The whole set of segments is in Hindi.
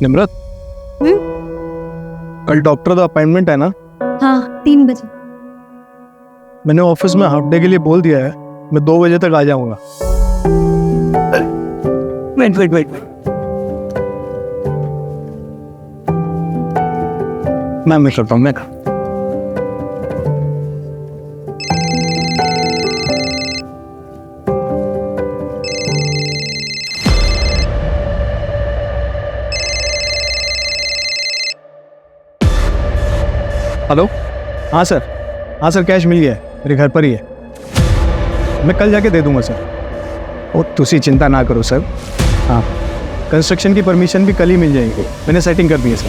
निम्रत, कल डॉक्टर का अपॉइंटमेंट है ना? हाँ, 3 बजे। मैंने ऑफिस में हाफ डे के लिए बोल दिया है, मैं 2 बजे तक आ जाऊंगा। वेट। मैं करता हूँ, मैं हेलो। हाँ सर, कैश मिल गया है, मेरे घर पर ही है। मैं कल जाके दे दूंगा सर। ओ तुसी चिंता ना करो सर। हाँ, कंस्ट्रक्शन की परमिशन भी कल ही मिल जाएगी, मैंने सेटिंग कर दी है सर।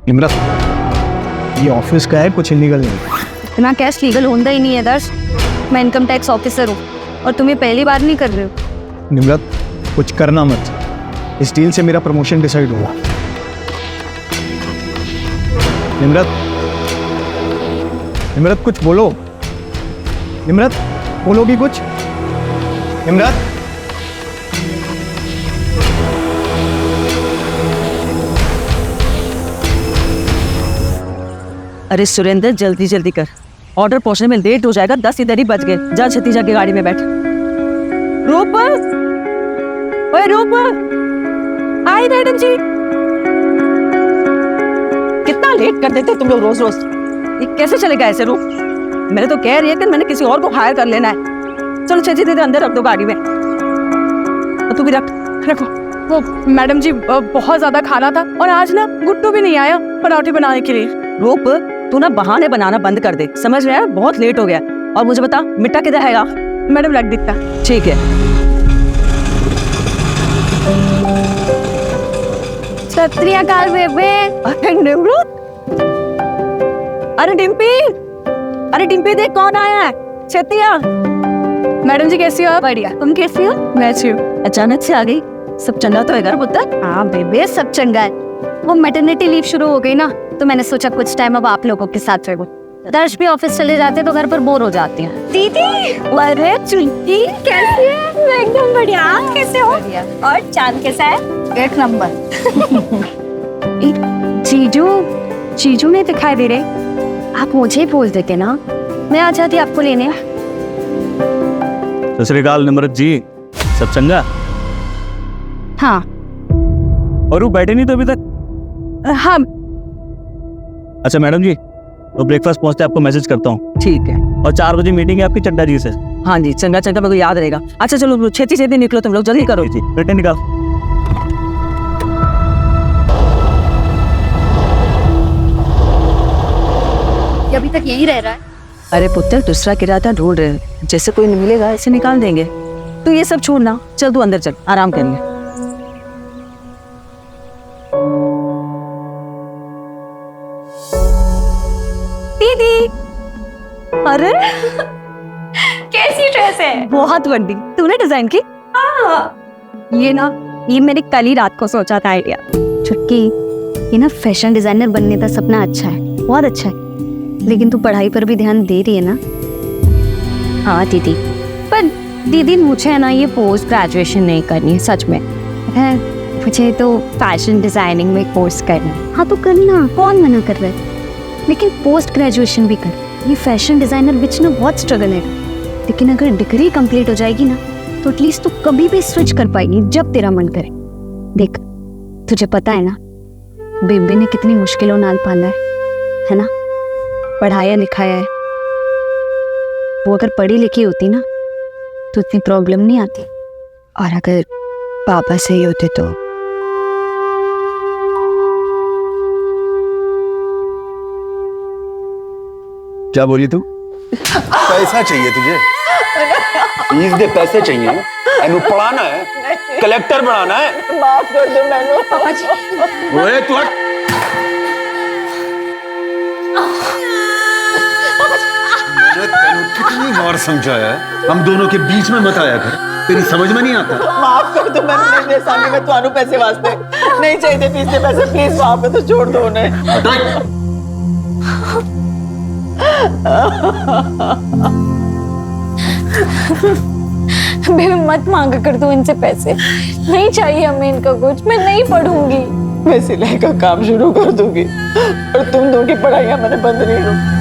निम्रत, ये ऑफिस का है, कुछ इलीगल नहीं। इतना कैश लीगल होता ही नहीं है दर्श। मैं इनकम टैक्स ऑफिसर हूँ और तुम ये पहली बार नहीं कर रहे हो। निम्रत, कुछ करना मत, इस डील से मेरा प्रमोशन डिसाइड हुआ। निम्रत कुछ बोलो। निम्रत, बोलोगी कुछ? निम्रत, अरे सुरेंद्र, जल्दी कर, ऑर्डर पहुंचने में लेट हो जाएगा। 10 इधर ही बज गए। जा छती जाके गाड़ी में बैठ। रूपर, ओए रूपर, आई मैडम जी। कितना लेट कर देते तुम लोग रोज। ये कैसे चलेगा ऐसे रूप? मैंने तो कह रही है कि मैंने किसी और को हायर कर लेना है। चलो छती दे अंदर रख दो गाड़ी में। और तू भी रखो। वो मैडम जी बहुत ज्यादा खाना था और आज ना गुट्टू भी नहीं आया पराठे बनाने के लिए। रूप, तू ना बहाने बनाना बंद कर दे, समझ रहा है? बहुत लेट हो गया। और मुझे बता, मिट्टा किधर है? मैडम रख दिखता। ठीक है। सत श्री अकाल बेबे। अरे निम्रत, अरे डिम्पी देख कौन आया है। छतिया। मैडम जी कैसी हो? बढ़िया, तुम कैसी हो? मैं अच्छी हूँ। अचानक से आ गई, सब चंगा तो है घर पुत्र? हाँ बेबे, सब चंगा है। वो मैटरनिटी लीव शुरू हो गई ना, तो मैंने सोचा कुछ टाइम अब आप लोगों के साथ रहो। दर्श भी ऑफिस चले जाते तो घर पर बोर हो जाती हैं। दीदी, अरे चुनकी कैसी है? मैं एकदम बढ़िया। आप कैसे हो? और चांद कैसा है? 1 नंबर। जीजू नहीं दिखाई दे रहे। आप मुझे बोल देते ना, मैं आ जाती आपको लेने। सत श्री अकाल निम्रत जी, सब चंगा? हाँ। और वो बैठे नहीं तो अभी तक? हाँ। अच्छा मैडम जी, तो ब्रेकफास्ट पहुंचते आपको मैसेज करता हूँ। ठीक है। और 4 बजे मीटिंग है आपकी चड्डा जी से। हाँ जी, चंगा मेरे को याद रहेगा। अच्छा चलो छेती निकलो, तुम लोग जल्दी करो। जी बेटे निकाल। ये अभी तक यही रह रहा है। अरे पुत्र, दूसरा किराया ढूंढ रहे हैं, जैसे कोई मिलेगा ऐसे निकाल देंगे। तो ये सब छोड़ना, चल तू अंदर चल, आराम कर ले। दीदी, अरे कैसी ड्रेस है? बहुत बड़ी। तूने डिजाइन की? ये मैंने कल ही रात को सोचा था आइडिया। छुटकी, ये ना फैशन डिजाइनर बनने का सपना अच्छा है, बहुत अच्छा है। लेकिन तू पढ़ाई पर भी ध्यान दे रही है ना? हाँ दीदी, पर दीदी मुझे है ना ये पोस्ट ग्रेजुएशन नहीं करनी है, सच में। है, मुझे तो फैशन डिजाइनिंग में कोर्स करना है। हाँ तो करना, कौन मना कर रहा है? लेकिन पोस्ट ग्रेजुएशन भी कर। ये फैशन डिजाइनर बिच ना बहुत स्ट्रगल है, लेकिन अगर डिग्री कंप्लीट हो जाएगी ना तो एटलीस्ट तू कभी भी स्विच कर पाएगी जब तेरा मन करे। देख, तुझे पता है ना बेबे ने कितनी मुश्किलों नाल पाला है ना? पढ़ाया लिखाया है। वो अगर पढ़ी लिखी होती ना तो इतनी प्रॉब्लम नहीं आती। और अगर पापा सही होते तो क्या बोली तू? पैसा चाहिए तुझे? प्लीज दे, पैसे चाहिए। एनु पढ़ाना है, कलेक्टर बनाना है। माफ कर दो मैनू पापा जी। ओए तू हट। मैंने तेनू कितनी बार समझाया है, हम दोनों के बीच में मत आया कर, तेरी समझ में नहीं आता। माफ कर दो मैनू नहीं दे सकती मैं ਤੁਹਾਨੂੰ पैसे वास्ते नहीं चाहिए फीस के पैसे प्लीज माफ कर दो छोड़ दो उन्हें। बेबी मत मांगा कर दो इनसे पैसे, नहीं चाहिए हमें इनका कुछ, मैं नहीं पढ़ूंगी। मैं सिलाई का काम शुरू कर दूंगी और तुम दोनों की पढ़ाइयाँ मैंने बंद नहीं करूँ।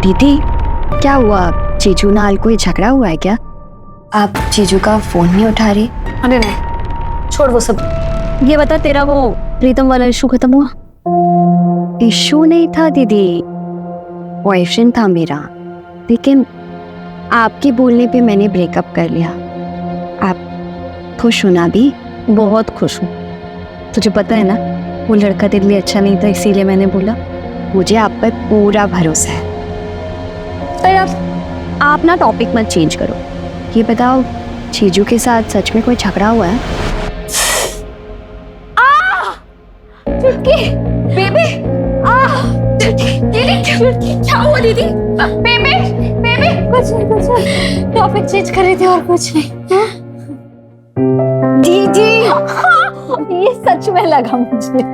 दीदी क्या हुआ, जीजू नाल कोई झगड़ा हुआ है क्या? आप जीजू का फोन नहीं उठा रही? अरे नहीं, छोड़ वो सब। ये बता तेरा वो प्रीतम वाला इशू खत्म हुआ? इशू नहीं था दीदी, बॉयफ्रेंड था मेरा, लेकिन आपके बोलने पे मैंने ब्रेकअप कर लिया। आप खुश हो ना? भी बहुत खुश हूँ। तुझे पता है ना वो लड़का तेरे लिए अच्छा नहीं था, इसीलिए मैंने बोला। मुझे आप पर पूरा भरोसा है। पर आप ना टॉपिक मत चेंज करो। ये बताओ जीजू के साथ सच में कोई झगड़ा हुआ है? चुटकी बेबी दीदी क्या हुआ दीदी? बेबी बेबी कुछ नहीं, टॉपिक चेंज कर रही थी और कुछ नहीं। दीदी ये सच में लगा मुझे।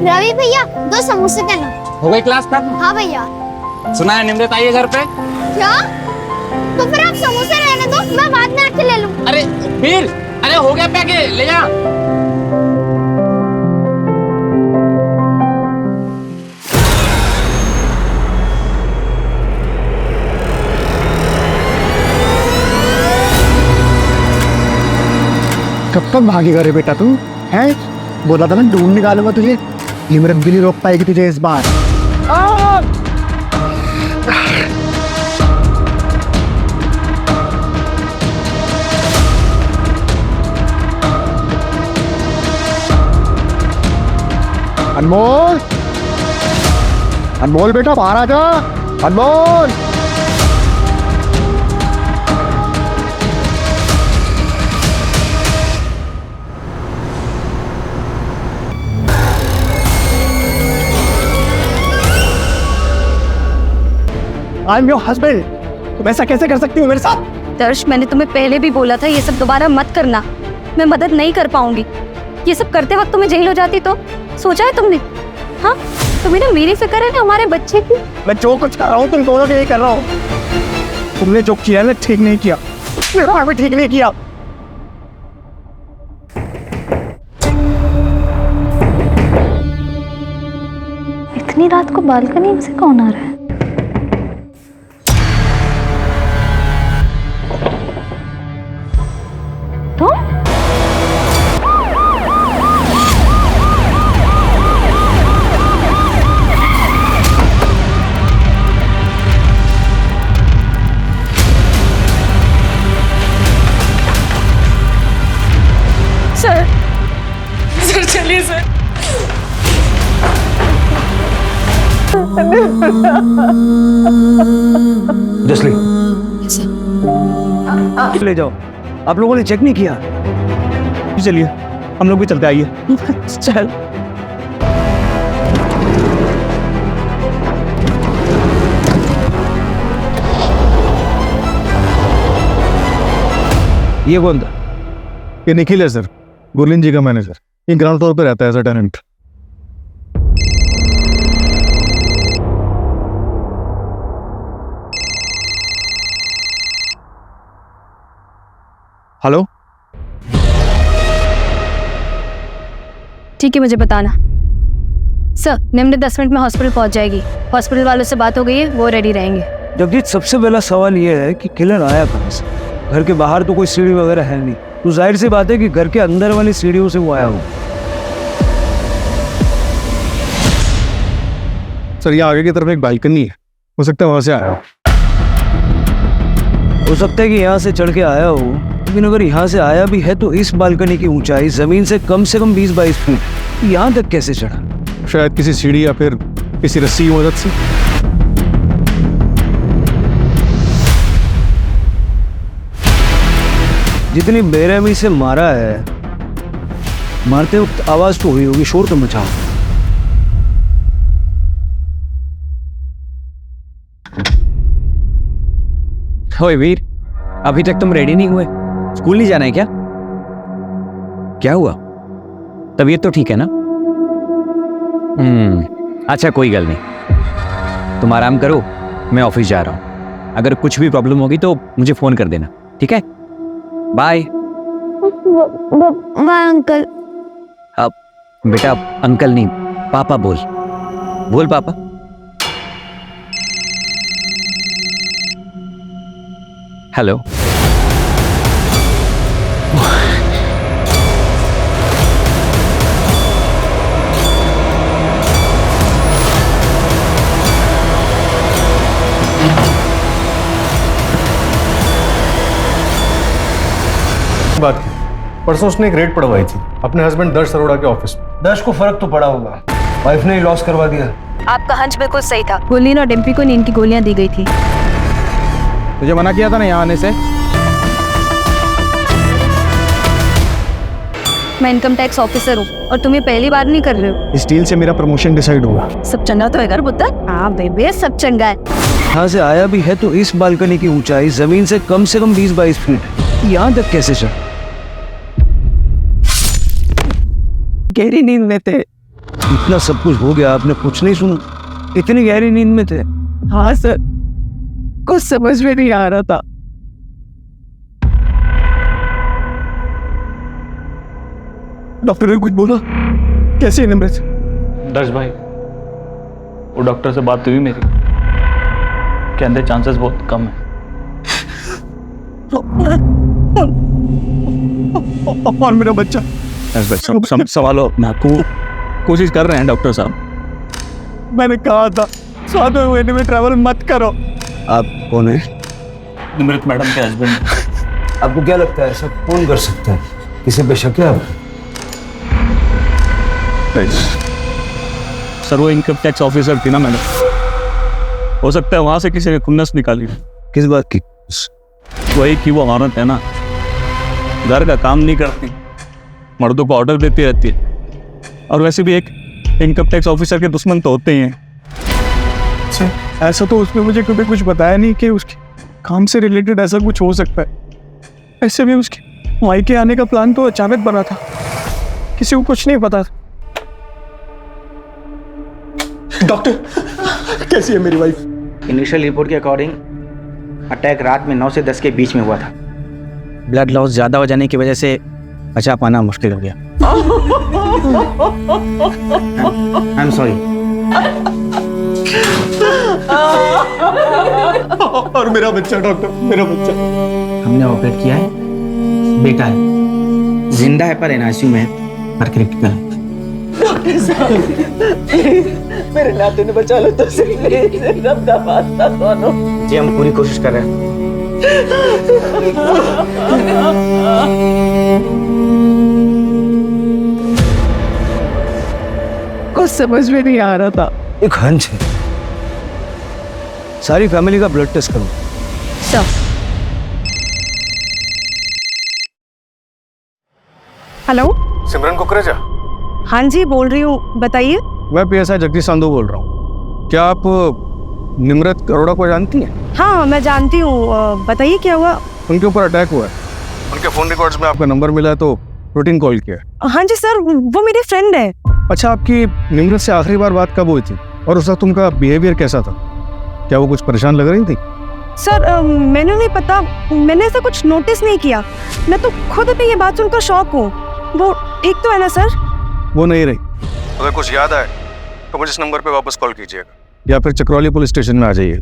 रवि भैया 2 समोसे देना। हो गई क्लास खत्म? हाँ भैया। सुना है निमृत आई है घर पे? क्या? तो फिर आप समोसे रहने दो, मैं बाद में आके ले लूँ। अरे वीर, अरे हो गया पैके, ले जा। कब तक भागेगा रे बेटा तू? हैं? बोला था ना ढूंढ निकालूंगा तुझे। निमरत भी नहीं रोक पाएगी तुझे इस बार। अनमोल, अनमोल बेटा बाहर आ जा। अनमोल, आई एम योर हस्बैंड, तुम ऐसा कैसे कर सकती हो मेरे साथ? दर्श, मैंने तुम्हें पहले भी बोला था ये सब दोबारा मत करना। मैं मदद नहीं कर पाऊंगी। ये सब करते वक्त तुम्हें जेल हो जाती तो सोचा है तुमने? हाँ, तुम्हें ना मेरी फिक्र है ना हमारे बच्चे की। मैं जो कुछ कर रहा हूँ तुम दोनों के लिए कर रहा हूँ। तुमने जो किया ना ठीक नहीं किया, मेरा भी ठीक नहीं किया। इतनी रात को बालकनी में से कौन आ रहा है? सर चलिए सर। जसली, ले जाओ। आप लोगों ने चेक नहीं किया? चलिए हम लोग भी चलते, आइए। चल। ये कौन था? ये निखिल है सर, गुरलीन जी का मैनेजर। ये ग्राउंड फ्लोर पे रहता है एज अ टेनेंट। हेलो, ठीक है, मुझे बताना। सर, निम्न 10 मिनट में हॉस्पिटल पहुंच जाएगी। हॉस्पिटल वालों से बात हो गई है, वो रेडी रहेंगे। जगजीत, सबसे पहला सवाल ये है कि किलर आया कहाँ से? घर के बाहर तो कोई सीढ़ी वगैरह है नहीं, तो जाहिर सी बात है कि घर के अंदर वाली सीढ़ियों से वो आया हो। सर, ये आगे की तरफ एक बालकनी है, हो सकता है वहां से आया हो। हो सकता है कि यहाँ से चढ़ के आया हो, लेकिन अगर यहाँ से आया भी है तो इस बालकनी की ऊंचाई जमीन से कम 20-22 फीट, यहाँ तक कैसे चढ़ा? शायद किसी सीढ़ी या फिर किसी रस्सी की मदद से। जितनी बेरहमी से मारा है, मारते वक्त आवाज तो हुई होगी, शोर तो मचा होगा। ओए वीर, अभी तक तुम रेडी नहीं हुए? स्कूल नहीं जाना है क्या? क्या हुआ? तबीयत तो ठीक है ना? अच्छा कोई गल नहीं, तुम आराम करो, मैं ऑफिस जा रहा हूँ। अगर कुछ भी प्रॉब्लम होगी तो मुझे फोन कर देना, ठीक है? बाय। Bye uncle. अब बेटा अंकल नहीं, पापा बोल। बोल पापा। हेलो। बात की परसों उसने एक रेड पड़वाई थी अपने हस्बैंड दर्श अरोड़ा के ऑफिस में। दर्श को फर्क तो पड़ा होगा, वाइफ ने ही लॉस करवा दिया। आपका हंच बिल्कुल सही था। गुरलीन और डिम्पी को नींद की गोलियां दी गई थी। तुझे मना किया था ना यहाँ आने से। मैं इनकम टैक्स ऑफिसर हूँ और तुम ये पहली बार नहीं कर रहे हो। इस डील से मेरा प्रमोशन डिसाइड होगा। सब चंगा तो है घर पुत्र? हाँ बेबे, सब चंगा है। यहाँ से आया भी है तो इस बालकनी की ऊंचाई जमीन से कम 20-22 फीट, यहाँ तक कैसे चढ़ा? गहरी नींद में थे। इतना सब कुछ हो गया, आपने कुछ नहीं सुना? इतनी गहरी नींद में थे? हाँ सर, कुछ समझ में नहीं आ रहा था। डॉक्टर ने कुछ बोला? कैसे है निमृत? दर्श भाई, वो डॉक्टर से बात हुई मेरी, कहते चांसेस बहुत कम है। और मेरा बच्चा? संभालो अपने आप को, कोशिश कर रहे हैं डॉक्टर साहब। मैंने कहा था 7 महीने में ट्रैवल मत करो। आप कौन है? निमृत मैडम के हस्बैंड। आपको क्या लगता है ऐसा कौन कर सकता है? किसी पे शक है आप? सर वो इनकम टैक्स ऑफिसर थी ना मैडम, हो सकता है वहां से किसी ने खुन्नस निकाली। किस बात की? वही कि वो औरत है ना, घर का काम नहीं करती, मर्दों को ऑर्डर देती रहती है। और वैसे भी एक इनकम टैक्स ऑफिसर के दुश्मन तो होते ही हैं। अच्छा, ऐसा तो उसने मुझे कभी कुछ बताया नहीं कि उसके काम से रिलेटेड ऐसा कुछ हो सकता है। ऐसे भी उसके मायके आने का प्लान तो अचानक बना था, किसी को कुछ नहीं पता। डॉक्टर, कैसी है मेरी वाइफ? इनिशियल रिपोर्ट के अकॉर्डिंग अटैक रात में 9 से 10 के बीच में हुआ था। ब्लड लॉस ज्यादा हो जाने की वजह से बचा पाना मुश्किल हो गया। I am sorry. और मेरा बच्चा डॉक्टर, मेरा बच्चा? हमने ऑपरेट किया है, बेटा है, जिंदा है पर एनआईसीयू में है, पर क्रिटिकल है। मेरे नाते ने बचा लो तो सही। जी हम पूरी कोशिश कर रहे हैं। कुछ समझ में नहीं आ रहा था। एक हंच है, सारी फैमिली का ब्लड टेस्ट करो। हेलो, सिमरन कुकरेजा? हाँ जी बोल रही हूँ, बताइए। मैं पीएसआई जगदीश संधू बोल रहा हूँ। क्या आप निमृत अरोड़ा को जानती हैं? हाँ मैं जानती हूँ, बताइए क्या हुआ। उनके ऊपर अटैक हुआ है, उनके फोन रिकॉर्ड्स में आपका नंबर मिला है तो रूटीन कॉल किया। हाँ जी सर, वो मेरी फ्रेंड है। अच्छा, आपकी निमृत से आखिरी बार बात कब हुई थी और उस वक्त उनका बिहेवियर कैसा था? क्या वो कुछ परेशान लग रही थी? सर मैंने नहीं पता, मैंने ऐसा कुछ नोटिस नहीं किया। मैं तो खुद भी ये बात सुनकर शॉक हूँ। वो ठीक तो है ना सर? वो नहीं रही। अगर कुछ याद आए तो मुझे इस नंबर पे वापस कॉल कीजिएगा या फिर चक्रौली पुलिस स्टेशन में आ जाइए।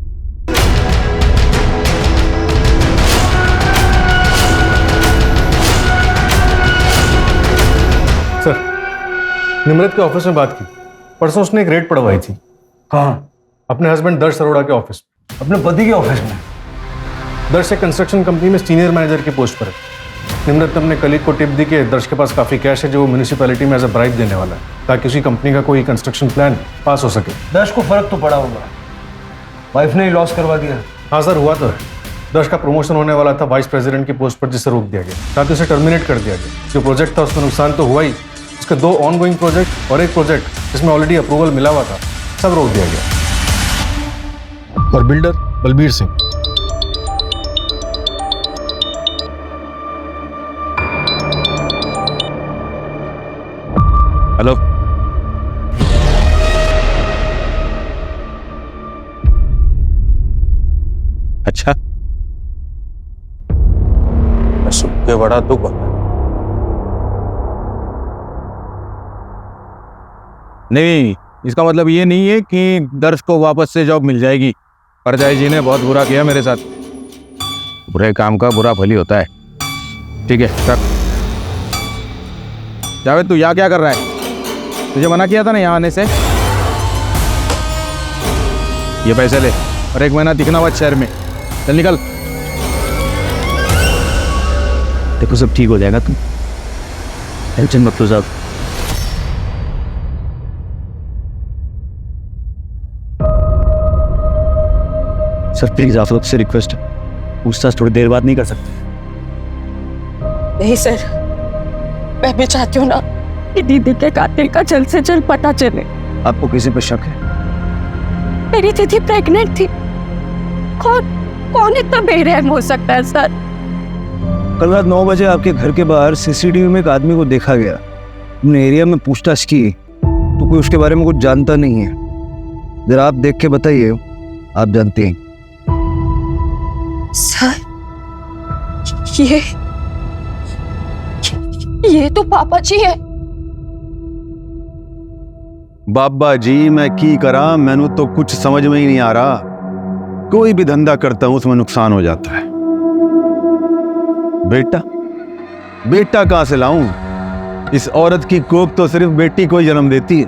सर, निमृत के ऑफिस में बात की। परसों उसने एक रेड पड़वाई थी। कहाँ? अपने हस्बैंड दर्श अरोड़ा के ऑफिस। अपने पति के ऑफिस में? दर्श एक कंस्ट्रक्शन कंपनी में सीनियर मैनेजर की पोस्ट पर है। निम्रत ने अपने कलीग को टिप दी कि दर्श के पास काफ़ी कैश है जो वो म्यूनिसिपैलिटी में एज अ ब्राइब देने वाला है, ताकि उसी कंपनी का कोई कंस्ट्रक्शन प्लान पास हो सके। दर्श को फर्क तो पड़ा होगा, वाइफ ने ही लॉस करवा दिया। हाँ सर, हुआ तो है। दर्श का प्रमोशन होने वाला था वाइस प्रेसिडेंट की पोस्ट पर, जिसे रोक दिया गया, साथ ही उसे टर्मिनेट कर दिया गया। जो प्रोजेक्ट था उसमें नुकसान तो हुआ ही, उसके 2 ऑनगोइंग प्रोजेक्ट और एक प्रोजेक्ट जिसमें ऑलरेडी अप्रूवल मिला हुआ था, सब रोक दिया गया। और बिल्डर बलबीर सिंह। हेलो, अच्छा, सुन के बड़ा दुख हुआ। नहीं, इसका मतलब ये नहीं है कि दर्श को वापस से जॉब मिल जाएगी। परजाई जी ने बहुत बुरा किया मेरे साथ। बुरे काम का बुरा फल ही होता है। ठीक है, रख। जावेद, तू यहाँ क्या कर रहा है? तुझे मना किया था ना यहाँ आने से। ये पैसे ले और 1 महीना दिखना मत शहर में। चल निकल। देखो सब ठीक हो जाएगा, तुम टेंशन मत लो साहब। सर प्लीज आप लोग से रिक्वेस्ट, पूछताछ थोड़ी देर बाद नहीं कर सकते? नहीं सर, मैं भी चाहती हूँ ना कि दीदी के कातिल का जल्द से जल्द पता चले। आपको किसी पर शक है? मेरी दीदी प्रेग्नेंट थी। कौन इतना बेरहम हो सकता है सर? कल रात 9 बजे आपके घर के बाहर सीसीटीवी में एक आदमी को देखा गया। हमने एरिया में पूछताछ की तो कोई उसके बारे में कुछ जानता नहीं है। जरा आप देख के बताइए, आप जानते हैं। सर, ये तो पापा जी है। बाबा जी, मैं की करा, मैनू तो कुछ समझ में ही नहीं आ रहा। कोई भी धंधा करता हूं उसमें नुकसान हो जाता है। बेटा कहां से लाऊं? इस औरत की कोख तो सिर्फ बेटी को ही जन्म देती है।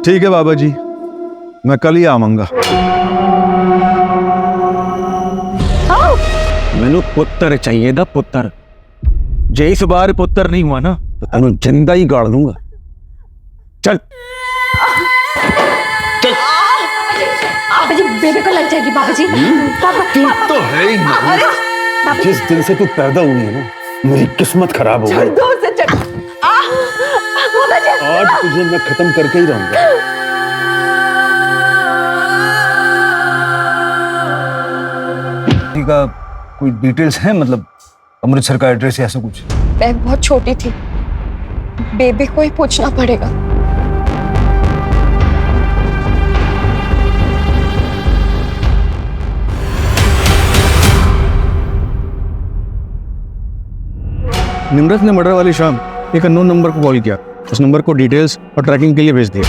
ठीक है बाबा जी, मैं कल ही आऊंगा। मैंने पुत्र चाहिए था, पुत्र। जे इस बार पुत्र नहीं हुआ ना तो तेन जिंदा ही गाड़ दूंगा। चल बाबा जी, बेबी को लग जाएगी बाबा जी। तू तो है ही नहीं। जिस दिन से तू पैदा हुई है ना, मेरी किस्मत खराब हो गई। आज तुझे मैं खत्म करके ही रहूंगा। का कोई डिटेल्स है, मतलब अमृतसर का एड्रेस या ऐसा कुछ? मैं बहुत छोटी थी, बेबी को ही पूछना पड़ेगा। निम्रत ने मर्डर वाली शाम एक अननोन नंबर को कॉल किया। उस नंबर को डिटेल्स और ट्रैकिंग के लिए भेज दिया।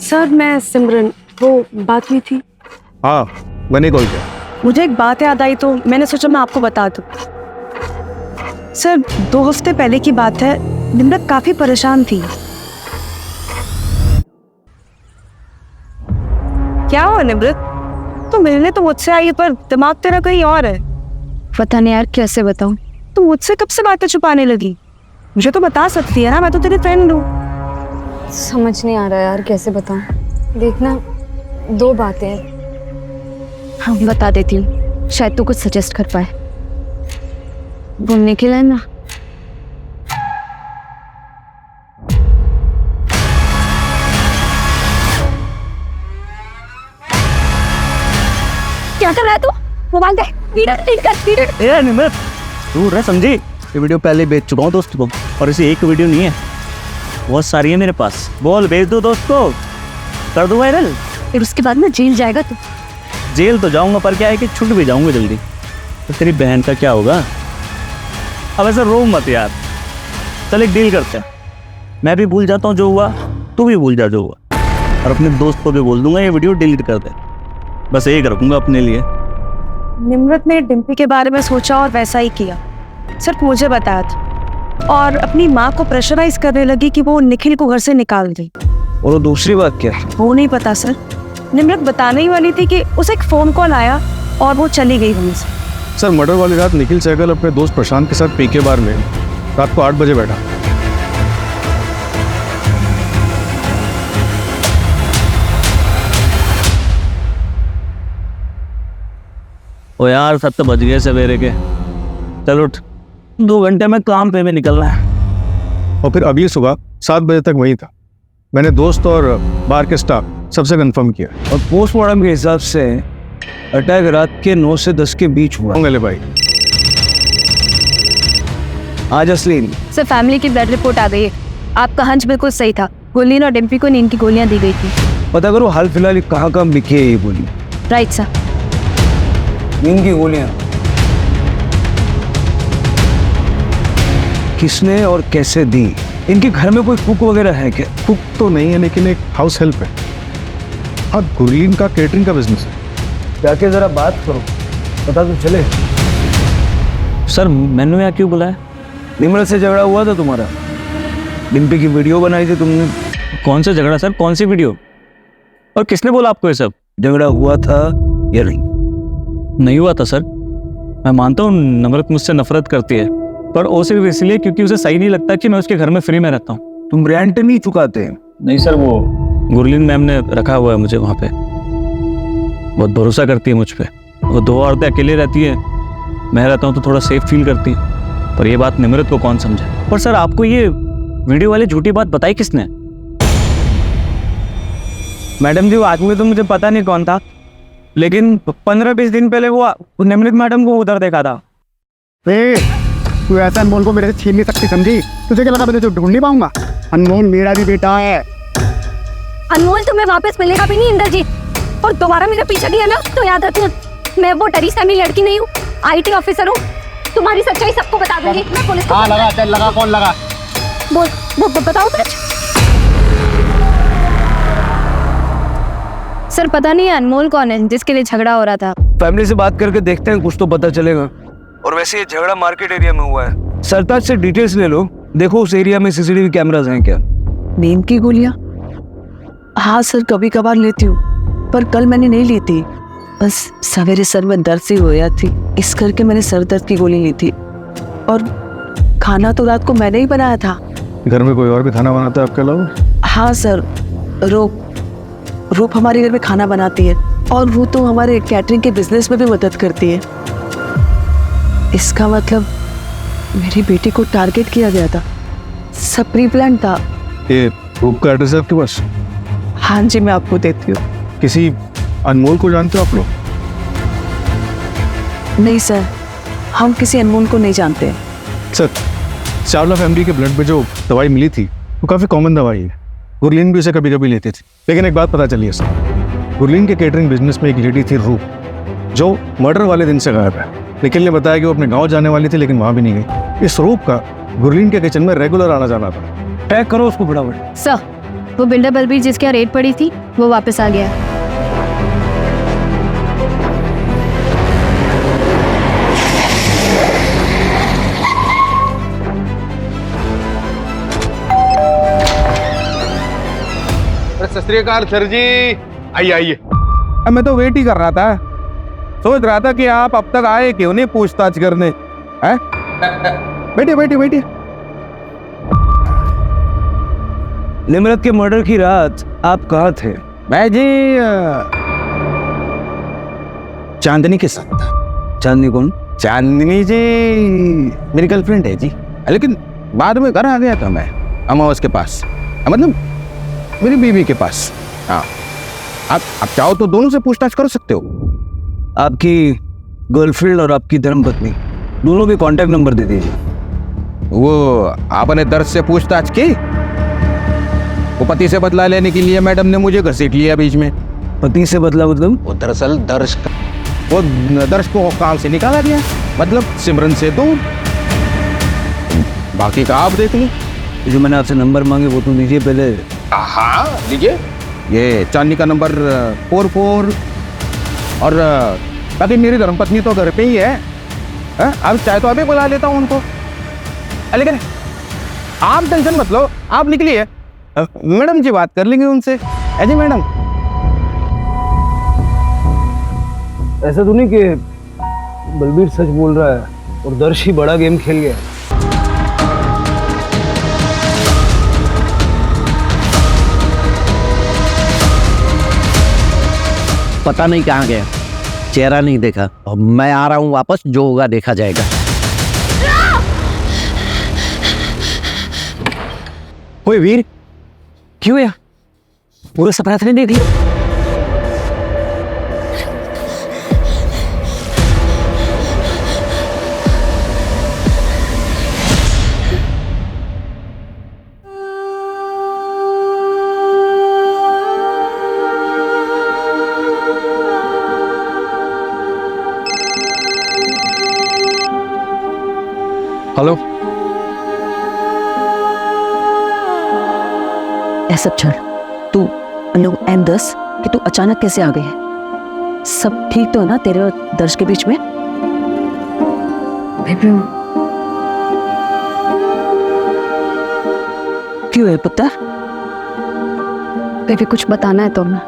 सर, मैं सिमरन, वो बात हुई थी। हाँ, मैंने कॉल किया। मुझे एक बात याद आई तो मैंने सोचा मैं आपको बता दूं। सर, 2 हफ्ते पहले की बात है, निम्रत काफी परेशान थी। क्या हुआ निम्रत? तो मिलने तो मुझसे आई पर दिमाग तेरा कहीं और है। पता नहीं यार कैसे बताऊं। तो मुझसे कब से बातें छुपाने लगी? मुझे तो बता सकती है ना, मैं तो तेरी फ्रेंड हूँ। समझ नहीं आ रहा यार कैसे बताऊं। देखना, 2 बातें हैं। हाँ, बता देती हूँ, शायद तू कुछ सजेस्ट कर पाए। वो निखिल है ना, क्या कर रहा है तू? मोबाइल दे, वीडियो निम्रत तू रह समझी, ये वीडियो पहले भेज चुका हूँ दोस्त को, और इसे एक वीडियो नहीं है, बहुत सारी है मेरे पास। बोल, भेज दो दोस्त को, कर दो वायरल। फिर उसके बाद में जेल जाएगा तू। जेल तो जाऊंगा, पर क्या है कि छूट भी जाऊंगा जल्दी। तो तेरी बहन का क्या होगा? अब ऐसा रो मत यार, चल एक डील करते हैं। मैं भी भूल जाता हूँ जो हुआ, तू भी भूल जा जो हुआ, और अपने दोस्त को भी बोल दूंगा ये वीडियो डिलीट कर दे। बस एक रखूंगा अपने लिए। निम्रत ने डिम्पी के बारे में सोचा और वैसा ही किया। सिर्फ मुझे बताया था, और अपनी माँ को प्रेशराइज करने लगी कि वो निखिल को घर से निकाल दे। और वो दूसरी बात क्या? वो नहीं पता सर, निम्रत बताने ही वाली थी कि उसे एक फोन कॉल आया और वो चली गई वहीं से। सर मर्डर वाली रात निखिल सहगल अपने दोस्त प्रशांत के साथ पीके बार में रात को 8 बजे बैठा। ओ यार 7 तो बज गए सवेरे के। चलो 2 घंटे में काम पे में निकलना है। और फिर अभी सुबह 7 बजे तक वहीं था। मैंने दोस्त और बार के स्टाफ सबसे कंफर्म किया। और पोस्टमार्टम के हिसाब से अटैक रात के 9 से 10 के बीच हुआ। होंगे ले भाई। आज असलीन सर फैमिली की ब्लड रिपोर्ट आ गई है। आपका हंच बिल्कुल सही था। गुरलीन और डिम्पी को नींद की गोलियां दी गई थी। पता करो हाल फिलहाल कहाँ कहाँ बिकी है ये गोली। Right sir. नींद की गोलियां किसने और कैसे दी? इनके घर में कोई कुक वगैरह है क्या? कुक तो नहीं है लेकिन एक हाउस हेल्प है। हाँ गुरलीन का केटरिंग का बिजनेस है। जाके जरा बात करो, पता तो चले। सर मैंने यहाँ क्यों बुलाया? निम्रत से झगड़ा हुआ था तुम्हारा। डिम्पी की वीडियो बनाई थी तुमने। कौन सा झगड़ा सर? कौन सी वीडियो? और किसने बोला आपको ये सब? झगड़ा हुआ था या नहीं? नहीं हुआ था सर। मैं मानता हूँ नम्रत मुझसे नफरत करती है, पर वो सिर्फ इसलिए क्योंकि उसे सही नहीं लगता कि मैं उसके घर में फ्री में रहता हूँ। तुम रेंट नहीं चुकाते? नहीं सर, वो गुरलीन मैम ने रखा हुआ है मुझे वहाँ पे। बहुत भरोसा करती है मुझ पे। वो 2 औरतें अकेले रहती है, मैं रहता हूँ तो थोड़ा सेफ फील करती है। पर ये बात निम्रत को कौन समझे? पर सर आपको ये वीडियो वाली झूठी बात बताई किसने? मैडम जी वो आदमी तो मुझे पता नहीं कौन था, लेकिन 15-20 दिन पहले वो निम्रत मैडम को उधर देखा था। तू ऐसा अनमोल को मेरे से छीन नहीं सकती, समझी? तुझे क्या लगा मैं तुझे ढूंढ नहीं पाऊंगा? अनमोल मेरा भी बेटा है। अनमोल तुम्हें वापस मिलेगा भी नहीं इंद्रजीत। और दोबारा मेरा पीछा किया ना तो याद रखना, मैं वो डरी सहमी लड़की नहीं हूँ, IT ऑफिसर हूँ। तुम्हारी सच्चाई सबको बता दूंगी। मैं पुलिस को लगा, चल लगा, कौन लगा? बोल बताओ सच। सर पता नहीं अनमोल कौन है जिसके लिए झगड़ा हो रहा था। फैमिली से बात करके देखते हैं, कुछ तो पता चलेगा। और वैसे ये झगड़ा मार्केट एरिया में हुआ है। सरताज से डिटेल्स ले लो, देखो उस एरिया में CCTV कैमरास हैं क्या? नींद की गोलियां? हाँ सर, कभी कभार लेती हूँ, पर कल मैंने नहीं ली थी। बस सवेरे सर में दर्द सी होया थी, इस करके मैंने सर दर्द की गोली ली थी। और खाना तो रात को मैंने ही बनाया था। घर में कोई और भी खाना बनाता है आपके अलावा? हाँ सर, रूप हमारे घर में खाना बनाती है, और वो तो हमारे कैटरिंग के बिजनेस में भी मदद करती है। इसका मतलब मेरी बेटी को टारगेट किया गया था, सब प्री प्लान था। ये रूप का एड्रेस है आपके पास? हाँ जी, मैं आपको देती हूँ। किसी अनमोल को जानते हो आप लोग? नहीं सर, हम किसी अनमोल को नहीं जानते हैं। सर चावला फैमिली के ब्लड में जो दवाई मिली थी वो काफ़ी कॉमन दवाई है। गुरलीन भी उसे कभी कभी लेती थी। लेकिन एक बात पता चली है सर, गुरलीन के केटरिंग बिजनेस में एक लेडी थी रूप, जो मर्डर वाले दिन से गायब है। निखिल ने बताया कि वो अपने गांव जाने वाली थी लेकिन वहां भी नहीं गई। इस रूप का गुरलीन के किचन में रेगुलर आना जाना था। ट्रैक करो उसको फटाफट। सर वो बिल्डर बलबीर जिसके यहाँ रेड पड़ी थी वो वापस आ गया है। सत श्री अकाल सर जी। आइए। मैं तो वेट ही कर रहा था, सोच रहा था कि आप अब तक आए क्यों नहीं पूछताछ करने। हैं? बैठिए। निम्रत के मर्डर की रात आप कहाँ थे? मैं जी चांदनी के साथ था। चांदनी कौन? चांदनी जी मेरी गर्लफ्रेंड है जी, लेकिन बाद में घर आ गया था मैं अमावस के पास, मतलब मेरी बीवी के पास। हाँ, आप चाहो तो दोनों से पूछताछ कर सकते हो। आपकी गर्लफ्रेंड और आपकी धर्मपत्नी दोनों के कांटेक्ट नंबर दे दीजिए। वो आपने दर्द से पूछताछ की? वो पति से बदला लेने के लिए मैडम ने मुझे घसीट लिया बीच में। पति से बदला मतलब? वो दरअसल दर्श को काम से निकाला गया, मतलब सिमरन से दूर। बाकी का आप देख लो। जो मैंने आपसे नंबर मांगे वो तो दीजिए पहले। हाँ लीजिए, ये चांदनी का नंबर 44। और बाकी मेरी धर्मपत्नी तो घर पे ही है। अब चाहे तो अभी बुला लेता हूँ उनको, लेकिन आप टेंशन मत लो, आप निकलिए, मैडम जी बात कर लेंगे उनसे। जी मैडम। ऐसा तो नहीं कि बलबीर सच बोल रहा है और दर्श ही बड़ा गेम खेल गया? पता नहीं कहाँ गया, चेहरा नहीं देखा। अब मैं आ रहा हूँ वापस, जो होगा देखा जाएगा। ओए वीर, क्यों यार? पूरा सपना तो नहीं देख लिया? हेलो। ऐसा छोड़, तू लोग M10 कि तू अचानक कैसे आ गई है? सब ठीक तो है ना तेरे और दर्श के बीच में? क्यों है पुत्र? बेबी कुछ बताना है तुम्हें।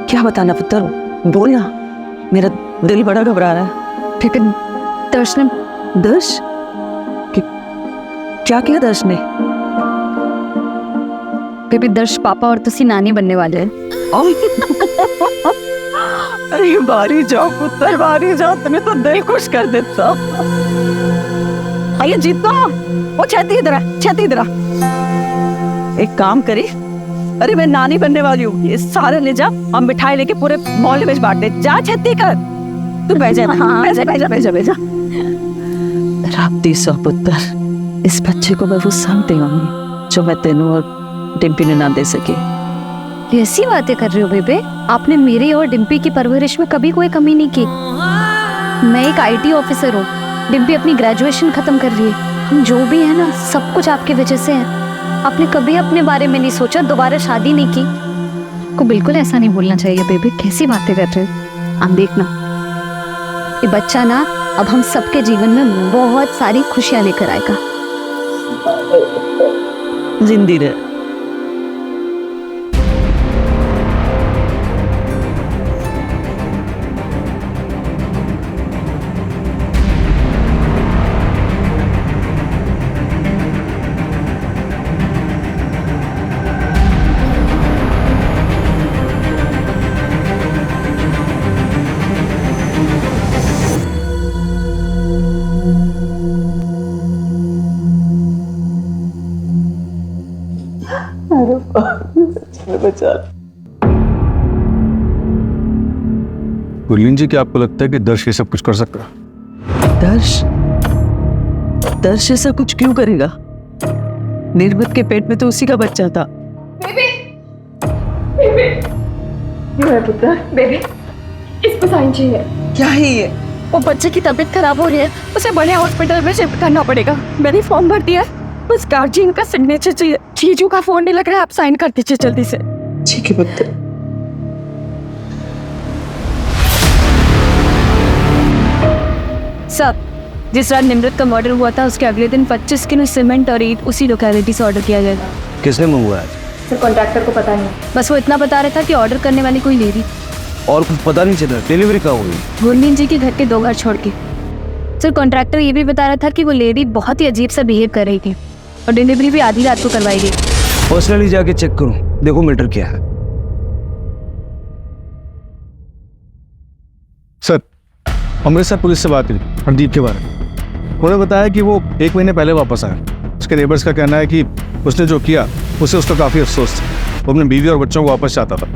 क्या बताना पुत्र? बोल ना, मेरा दिल बड़ा घबरा रहा है। बेबी दर्श ने दर्श क्या किया दर्श ने? बेबी दर्श पापा और तुसी नानी बनने वाले हैं। अरे बारी जाओ पुत्र, बारी जाओ, तुम्हें तो दिल खुश कर देता। आइए जीतो, वो छेती इधर, छेती इधर। एक काम करी, अरे मैं नानी बनने वाली हूँ, ये सारे ले जा और मिठाई लेके पूरे मोहल्ले में बांट दे। जा छेती कर, तू बह जा। हाँ, बह जा। राप्ती सौ पुत्र, इस बच्चे को मैं वो संग देंगी जो मैं तेनू और डिम्पी ने ना दे सके। ऐसी बातें कर रहे हो बेबे? आपने मेरी और डिम्पी की परवरिश में कभी कोई कमी नहीं की। मैं एक IT ऑफिसर हूँ, डिम्पी अपनी ग्रेजुएशन खत्म कर रही है। हम जो भी है ना, सब कुछ आपकी वजह से है। आपने कभी अपने बारे में नहीं सोचा, दोबारा शादी नहीं की। को बिल्कुल ऐसा नहीं बोलना चाहिए बेबी, कैसी बातें कर रहे हो आप? देखना ये बच्चा ना अब हम सबके जीवन में बहुत सारी खुशियां लेकर आएगा। जिंदी रहे। गुरलीन जी, क्या आपको लगता है कि दर्श ये सब कुछ कर सकता है? दर्श ऐसा कुछ क्यों करेगा? निर्मत के पेट में तो उसी का बच्चा था। बेबी क्यों है पुत्र? बेबी इसको साइन चाहिए। क्या है ये? वो बच्चे की तबीयत खराब हो रही है, उसे बड़े हॉस्पिटल में शिफ्ट करना पड़ेगा। मैंने फॉर्म भर दिया है, बस गार्जियन का सिग्नेचर चाहिए। जीजू का फोन नहीं लग रहा है, आप साइन कर दीजिए जल्दी से। ठीक है पुत्र। सब जिस रात निमृत का मर्डर हुआ था, उसके अगले दिन 25 किलो सीमेंट और ईंट उसी लोकेलिटी से ऑर्डर किया जाएगा। किसने मंगवाया? सर कॉन्ट्रैक्टर को पता नहीं, बस वो इतना बता रहा था कि ऑर्डर करने वाली कोई लेडी। और कुछ पता नहीं चला? डिलीवरी कहाँ हुई? गुरलीन जी के घर के 2 घर छोड़ के। सर कॉन्ट्रैक्टर ये भी बता रहा था कि वो लेडी बहुत ही अजीब सा बिहेव कर रही थी और डिलीवरी भी आधी रात को करवाई गई। पर्सनली जाके चेक करो, देखो मैटर क्या है। सर अमृतसर पुलिस से बात हुई हरदीप के बारे में। उन्होंने बताया कि वो 1 महीने पहले वापस आया। उसके नेबर्स का कहना है कि उसने जो किया उसे उसका काफ़ी अफसोस था। वो अपने बीवी और बच्चों को वापस चाहता था।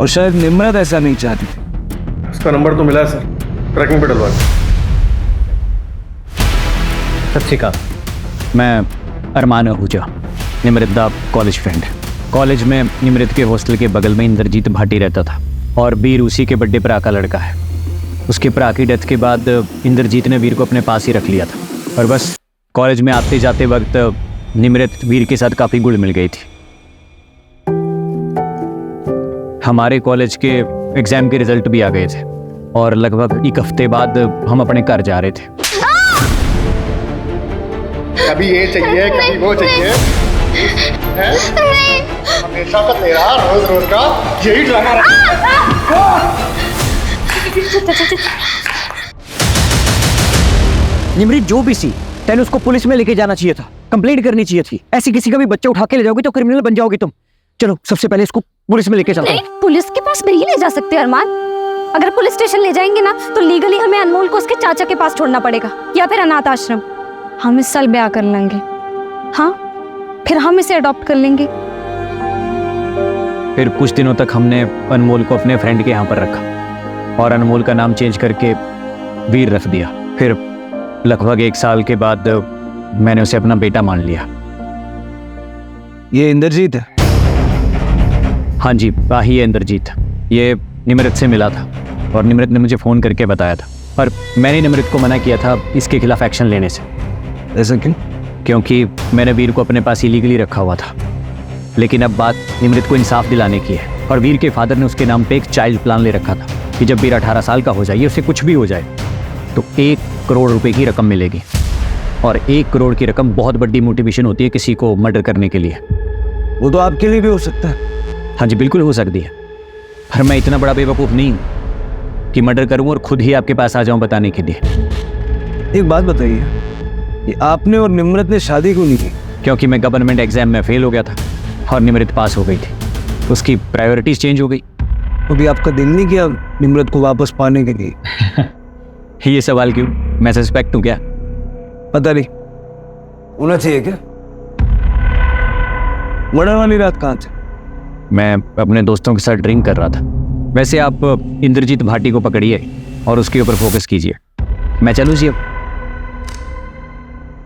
और शायद निम्रत ऐसा नहीं चाहती थी। उसका नंबर तो मिला है सर, ट्रैकिंग पे डलवा दें। सत श्री अकाल, मैं अरमान आहूजा, निमृत दा कॉलेज फ्रेंड। कॉलेज में निमृत के हॉस्टल के बगल में इंद्रजीत भाटी रहता था और वीर उसी के बर्थडे भरा का लड़का है। उसके भरा की डेथ के बाद इंद्रजीत ने वीर को अपने पास ही रख लिया था और बस कॉलेज में आते जाते वक्त निमृत वीर के साथ काफ़ी घुल मिल गई थी। हमारे कॉलेज के एग्ज़ाम के रिजल्ट भी आ गए थे और लगभग 1 हफ्ते बाद हम अपने घर जा रहे थे। कभी ये चाहिए, कभी वो चाहिए, हमेशा का तेरा रोज रोज का यही ड्रामा निमृत जो भी सी, तेने उसको पुलिस में लेके जाना चाहिए था, कंप्लेंट करनी चाहिए थी। ऐसी किसी का भी बच्चा उठा के ले जाओगी तो क्रिमिनल बन जाओगी तुम। चलो सबसे पहले इसको पुलिस में लेके चलते हैं। नहीं, पुलिस के पास नहीं ले जा सकते अरमान। अगर पुलिस स्टेशन ले जाएंगे ना तो लीगली हमें अनमोल को उसके चाचा के पास छोड़ना पड़ेगा या फिर अनाथ आश्रम। हम इस साल ब्याह कर लेंगे, हाँ, फिर हम इसे अडॉप्ट कर लेंगे। फिर कुछ दिनों तक हमने अनमोल को अपने फ्रेंड के यहाँ पर रखा और अनमोल का नाम चेंज करके वीर रख दिया। फिर लगभग 1 साल के बाद मैंने उसे अपना बेटा मान लिया। ये इंद्रजीत है? हाँ जी, ही है इंद्रजीत। ये निमृत से मिला था और निमृत ने मुझे फ़ोन करके बताया था, पर मैंने निमृत को मना किया था इसके खिलाफ एक्शन लेने से। ऐसा क्यों? क्योंकि मैंने वीर को अपने पास इलीगली रखा हुआ था। लेकिन अब बात निमृत को इंसाफ दिलाने की है और वीर के फादर ने उसके नाम पे एक चाइल्ड प्लान ले रखा था कि जब वीर 18 साल का हो जाए, उसे कुछ भी हो जाए तो 1 करोड़ रुपए की रकम मिलेगी। और 1 करोड़ की रकम बहुत बड़ी मोटिवेशन होती है किसी को मर्डर करने के लिए। वो तो आपके लिए भी हो सकता है। हाँ जी, बिल्कुल हो सकती है, पर मैं इतना बड़ा बेवकूफ़ नहीं हूँ कि मर्डर करूँ और खुद ही आपके पास आ जाऊँ बताने के लिए। एक बात बताइए, ये आपने और निमृत ने शादी क्यों नहीं की? क्योंकि मैं गवर्नमेंट एग्जाम में फेल हो गया था और निमृत पास हो गई थी। उसकी प्रायोरिटीज चेंज हो गई। अभी आपका दिल नहीं किया निमृत को वापस पाने के लिए? ये सवाल क्यों? मैं सस्पेक्ट हूँ क्या? पता नहीं, होना चाहिए क्या? मर्डर वाली रात कहाँ थे? मैं अपने दोस्तों के साथ ड्रिंक कर रहा था। वैसे आप इंद्रजीत भाटी को पकड़िए और उसके ऊपर फोकस कीजिए। मैं चलूँ जी अब?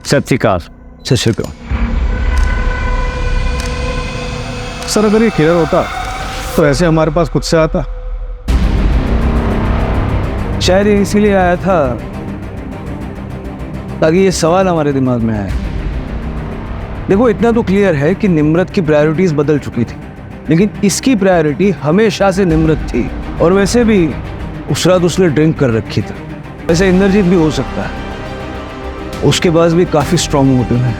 सत श्री अकाल। सत श्री अकाल। सर अगर ये क्लियर होता तो ऐसे हमारे पास खुद से आता। शायद ये इसीलिए आया था ताकि ये सवाल हमारे दिमाग में आए। देखो, इतना तो क्लियर है कि निमृत की प्रायोरिटीज बदल चुकी थी, लेकिन इसकी प्रायोरिटी हमेशा से निमृत थी। और वैसे भी उस रात उसने ड्रिंक कर रखी थी। वैसे इंद्रजीत भी हो सकता है, उसके पास भी काफी स्ट्रॉन्ग मोटिव है।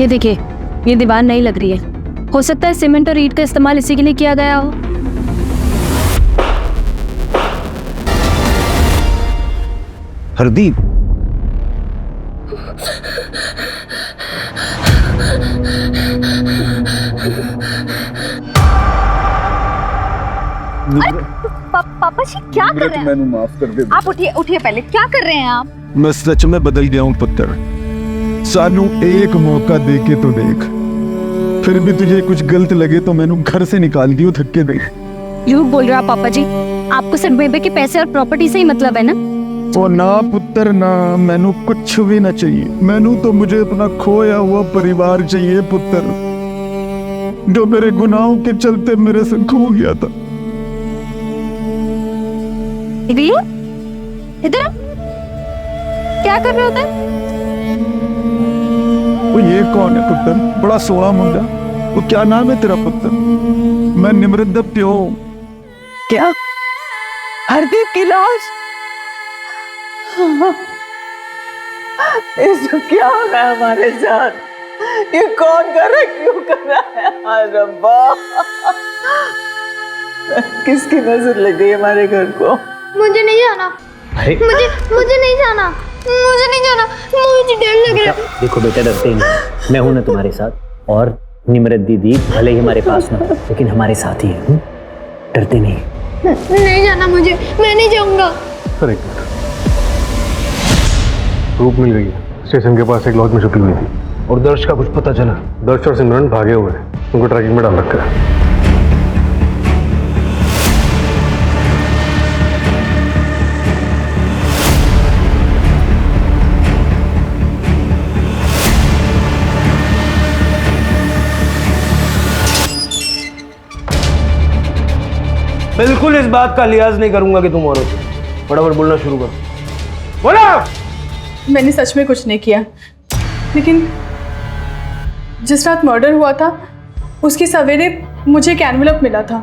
ये देखिए, ये दीवार नई लग रही है। हो सकता है सीमेंट और ईंट का इस्तेमाल इसी के लिए किया गया हो। हरदीप, पापा जी क्या कर रहे हैं? मैंने माफ कर दे। आप उठिए, उठिए पहले। क्या कर रहे हैं आप? मैं सच में बदल गया हूँ पुत्र। सानू एक मौका दे के तो देख, फिर भी तुझे कुछ गलत लगे तो मैंने घर से निकाल दियो धक्के दे। झूठ बोल रहे हो आप पापा जी। आपको सिर्फ बेबे के पैसे और प्रॉपर्टी से ही मतलब है ना? ओ ना पुत्र ना, मैनू कुछ भी ना चाहिए। मैनू तो मुझे अपना खोया हुआ परिवार चाहिए पुत्र, जो मेरे गुनाहों के चलते मेरे से खो गया था। इधर क्या कर रहे होते? वो ये कौन है पुत्र? बड़ा सोना मुंडा। वो क्या नाम है तेरा पुत्र? मैं निमृत दा प्यो। क्या? हरदीप की लाश? इसको क्या हो रहा है हमारे साथ? ये कौन कर रहा है? क्यों कर रहा है? हाय रब्बा, किसकी नजर लग गई हमारे घर को? मुझे नहीं जाना। मुझे नहीं जाना। मुझे नहीं जाना। मुझे डर लग रहा है। देखो बेटा, डरते नहीं, मैं हूं ना तुम्हारे साथ। और निमृत दीदी भले ही हमारे पास ना, लेकिन हमारे साथ ही है। डरते नहीं। नहीं जाना मुझे, मैं नहीं जाऊंगा। सर एक मिनट, रूप मिल गई है। स्टेशन के पास एक लॉज में छुपी हुई थी और दर्श का कुछ पता चला। दर्श और सिमरन भागे हुए हैं, उनको ट्रैकिंग में डाल रखा है। बिल्कुल इस बात का लिहाज नहीं करूंगा कि तुम औरत हो। फटाफट बोलना शुरू कर। बोलो। मैंने सच में कुछ नहीं किया, लेकिन जिस रात मर्डर हुआ था उसकी सवेरे मुझे एक एनवेलप मिला था।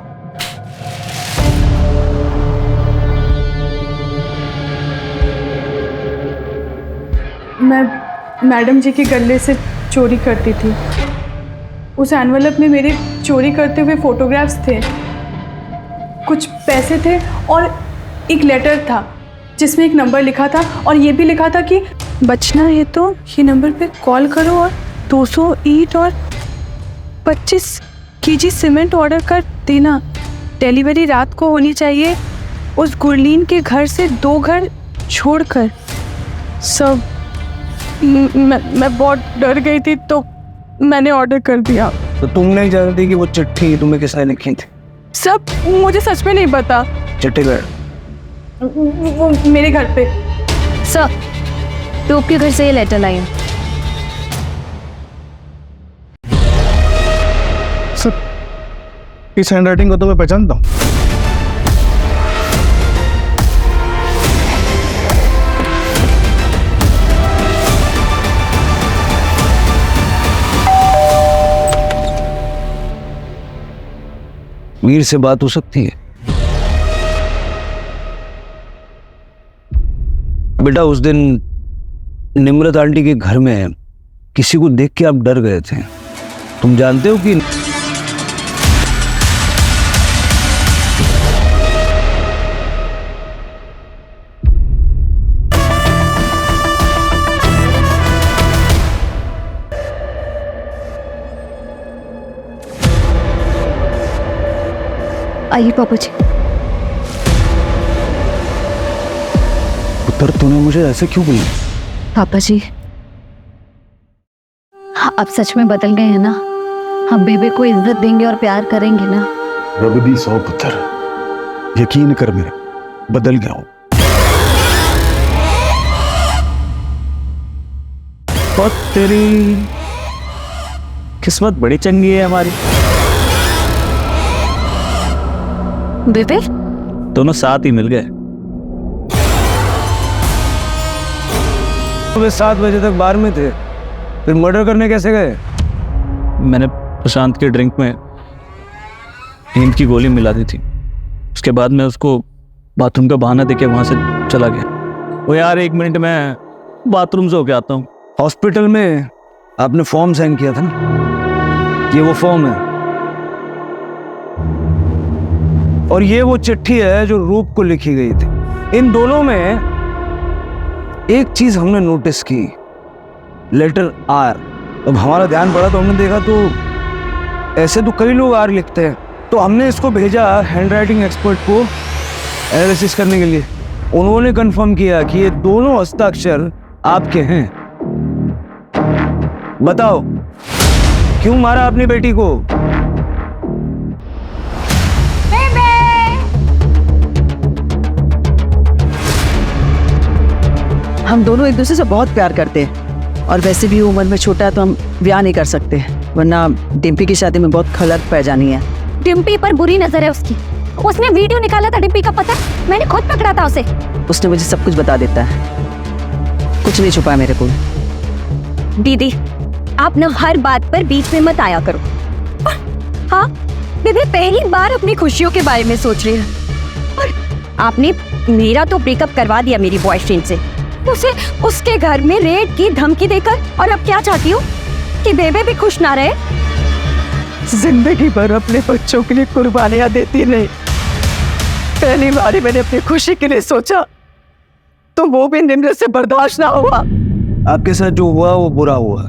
मैं मैडम जी के गले से चोरी करती थी। उस एनवेलप में मेरे चोरी करते हुए फोटोग्राफ्स थे, कुछ पैसे थे और एक लेटर था जिसमें एक नंबर लिखा था और ये भी लिखा था कि बचना है तो ये नंबर पे कॉल करो और 200 ईंट और 25 केजी सीमेंट ऑर्डर कर देना। डिलीवरी रात को होनी चाहिए उस गुरलीन के घर से 2 घर छोड़कर। सब मैं बहुत डर गई थी तो मैंने ऑर्डर कर दिया। तो तुम नहीं जानती कि वो चिट्ठी तुम्हें किसने लिखी थी? सब मुझे सच में नहीं पता। चिट्ठी गए वो मेरे घर पे। सर, तो आपके घर से ये लेटर लाई है। सर, इस हैंडराइटिंग को तो मैं पहचानता हूँ। वीर से बात हो सकती है? बेटा, उस दिन निम्रत आंटी के घर में किसी को देख के आप डर गए थे। तुम जानते हो कि आइए पापा जी। पुत्र, तूने मुझे ऐसे क्यों बोला? पापा जी, आप सच में बदल गए हैं ना? हम बेबे को इज्जत देंगे और प्यार करेंगे ना? रब दी सौ पुत्र, यकीन कर मेरे, बदल गया हूं। और तेरी किस्मत बड़ी चंगी है हमारी। बेबे दोनों साथ ही मिल गए। सुबह 7 बजे तक बार में थे, फिर मर्डर करने कैसे गए? मैंने प्रशांत के ड्रिंक में नींद की गोली मिला दी थी। उसके बाद मैं उसको बाथरूम का बहाना देके वहां से चला गया। वो यार 1 मिनट में बाथरूम से होके आता हूँ। हॉस्पिटल में आपने फॉर्म साइन किया था ना? ये वो फॉर्म है और ये वो चिट्ठी है जो रूप को लिखी गई थी। इन दोनों में एक चीज हमने नोटिस की, लेटर आर। अब हमारा ध्यान पड़ा तो हमने देखा तो ऐसे तो कई लोग आर लिखते हैं, तो हमने इसको भेजा हैंडराइटिंग एक्सपर्ट को एनालिसिस करने के लिए। उन्होंने कंफर्म किया कि ये दोनों हस्ताक्षर आपके हैं। बताओ, क्यों मारा अपनी बेटी को? हम दोनों एक दूसरे से बहुत प्यार करते हैं और वैसे भी उम्र में छोटा है तो हम ब्याह नहीं कर सकते, वरना डिम्पी की शादी में बहुत खलत पै जानी है। डिम्पी पर बुरी नजर है उसकी। उसने वीडियो निकाला था डिम्पी का, पता? मैंने खुद पकड़ा था उसे। उसने मुझे सब कुछ बता देता है, कुछ नहीं छुपा मेरे को। दीदी, आप न हर बात पर बीच में मत आया करो। हाँ, बेबे पहली बार अपनी खुशियों के बारे में सोच रही है और आपने मेरा तो ब्रेकअप करवा दिया मेरी बॉयफ्रेंड से, उसे उसके घर में रेड की धमकी देकर। और अब क्या चाहती हो कि बेबे भी खुश ना रहे? जिंदगी भर अपने बच्चों के लिए कुर्बानियां देती नहीं, पहली बार मैंने अपनी खुशी के लिए सोचा तो वो भी निम्रत से बर्दाश्त ना हुआ। आपके साथ जो हुआ वो बुरा हुआ,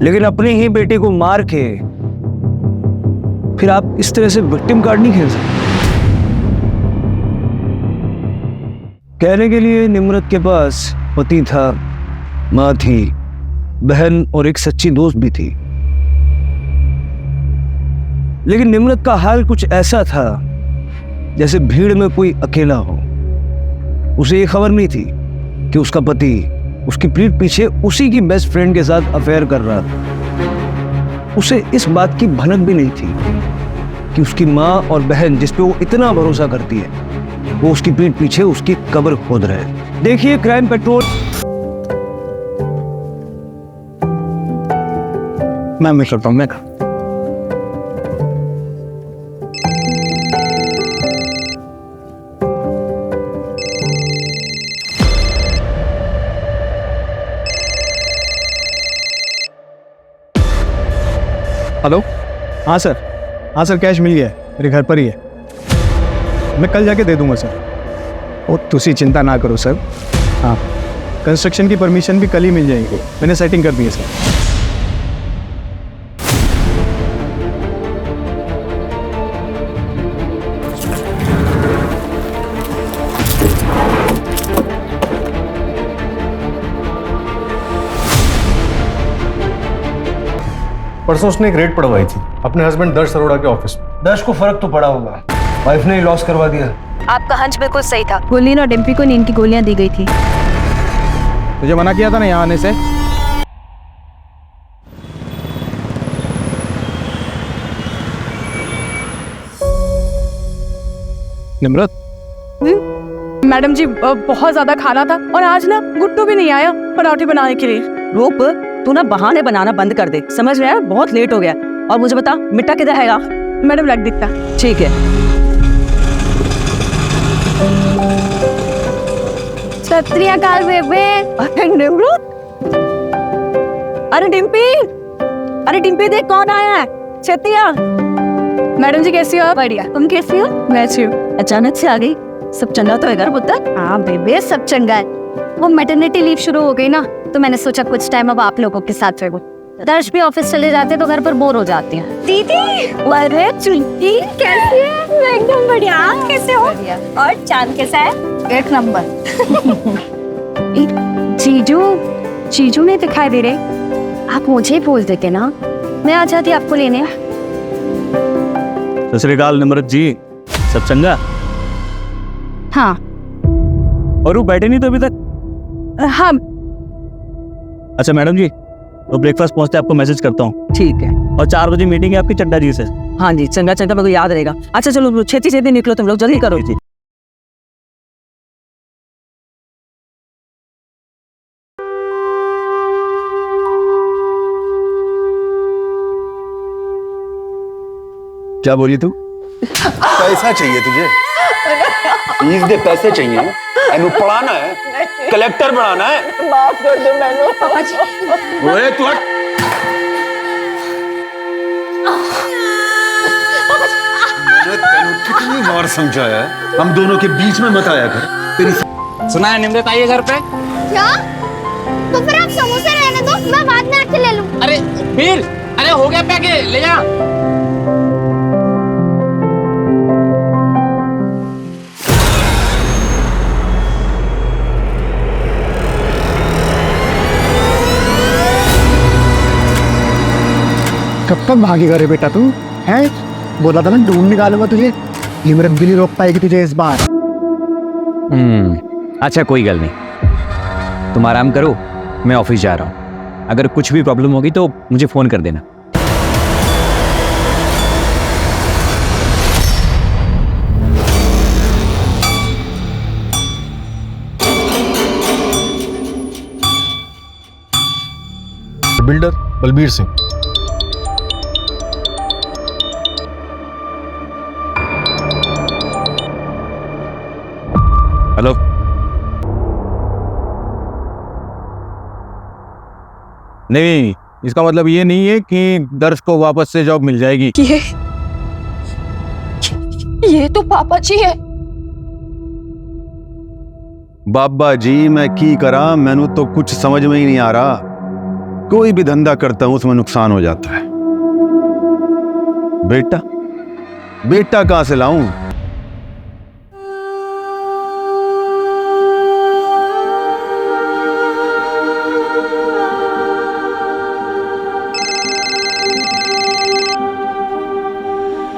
लेकिन अपनी ही बेटी को मार के फिर आप इस तरह से विक्टिम कार्ड नहीं खेल सकते। कहने के लिए निम्रत के पास पति था, माँ थी, बहन और एक सच्ची दोस्त भी थी, लेकिन निम्रत का हाल कुछ ऐसा था जैसे भीड़ में कोई अकेला हो। उसे ये खबर नहीं थी कि उसका पति उसकी पीठ पीछे उसी की बेस्ट फ्रेंड के साथ अफेयर कर रहा था। उसे इस बात की भनक भी नहीं थी कि उसकी माँ और बहन जिस पे वो इतना भरोसा करती है, वो उसकी पीठ पीछे उसकी कब्र खोद रहे हैं। देखिए क्राइम पेट्रोल। मैं करता हूँ, मैं हेलो। हाँ सर कैश मिल गया है, मेरे घर पर ही है। मैं कल जाके दे दूंगा सर। ओ तुसी चिंता ना करो सर। हाँ, कंस्ट्रक्शन की परमिशन भी कल ही मिल जाएगी, मैंने सेटिंग कर दी है सर। परसों उसने एक रेड पड़वाई थी अपने हस्बैंड दर्श अरोड़ा के ऑफिस में। दर्श को फर्क तो पड़ा होगा, वाइफ ने ही लॉस करवा दिया। आपका हंच बिल्कुल सही था। गुरलीन और डिम्पी को नींद की गोलियां दी गई थी। तुझे मना किया था ना यहाँ आने से। निम्रत, मैडम जी बहुत ज्यादा खाना था और आज ना गुट्टू भी नहीं आया पराठे बनाने के लिए। रूप, तू ना बहाने बनाना बंद कर दे, समझ रहा है? बहुत लेट हो गया। और मुझे बता, मिट्टा किधर हैगा? मैडम रख दिखता। ठीक है। सत श्री अकाल बेबे। अरे निम्रत, अरे डिम्पी देख कौन आया है। छतिया। मैडम जी कैसी हो आप? बढ़िया, तुम कैसी हो? मैं अच्छी हूँ। अचानक से आ गई, सब चंगा तो है घर पुत्र? हाँ बेबे, सब चंगा है। वो मैटरनिटी लीव शुरू हो गई ना, तो मैंने सोचा कुछ टाइम अब आप लोगों के साथ रहो। दर्श भी ऑफिस चले जाते तो घर पर बोर हो जाती हैं। दीदी, अरे चुंटी कैसी है? मैं एकदम बढ़िया। आप कैसे हो? और चांद कैसा है? एक नंबर। जीजू नहीं दिखाई दे रहे। आप मुझे बोल देते ना, मैं आ जाती आपको लेने। सत श्री अकाल निम्रत जी, सब चंगा? हाँ। और वो बैठे नहीं तो अभी तक? हाँ। अच्छा मैडम जी, तो ब्रेकफास्ट पहुंचते आपको मैसेज करता हूँ। ठीक है। और 4 बजे मीटिंग है आपकी चड्डा जी से। हाँ जी, चंगा चंगा, मेरे को याद रहेगा। अच्छा चलो छेती निकलो, तुम लोग जल्दी करो जी। क्या बोली तू? पैसा चाहिए तुझे? फीस दे, पैसे चाहिए? एनु पढ़ाना है, कलेक्टर बनाना है? माफ कर दो मैंने। पापा जी। ओए तू हट। मैंने तेनु कितनी बार समझाया है, हम दोनों के बीच में मत आया कर। तेरी सुना है निम्रत आई है घर पे? क्या? तो फिर आप समोसे रहने दो, मैं बाद में आके ले लूं। अरे वीर, अरे हो गया पैके, ले जा। कब तक भागेगा रे बेटा तू? हैं? बोला था ना ढूंढ निकालूंगा तुझे। निम्रत भी नहीं रोक पाएगी तुझे इस बार। अच्छा कोई गल नहीं, तुम आराम करो, मैं ऑफिस जा रहा हूँ। अगर कुछ भी प्रॉब्लम होगी तो मुझे फोन कर देना। बिल्डर बलबीर सिंह। हेलो। नहीं, इसका मतलब ये नहीं है कि दर्श को वापस से जॉब मिल जाएगी। ये तो पापा जी है। बाबा जी मैं की करा, मैनू तो कुछ समझ में ही नहीं आ रहा। कोई भी धंधा करता हूं उसमें नुकसान हो जाता है। बेटा कहां से लाऊं?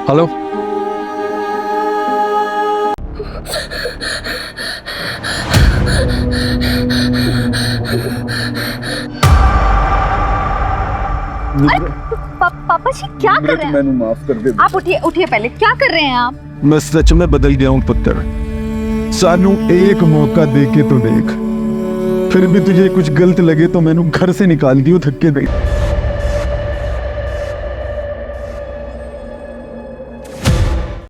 हेलो। पापा जी क्या कर रहे हैं? मैंने माफ कर दे। आप उठिए पहले, क्या कर रहे हैं आप? मैं सच में बदल गया हूं पुत्र। सानू एक मौका देके तो देख, फिर भी तुझे कुछ गलत लगे तो मैनू घर से निकाल दियो धक्के दे।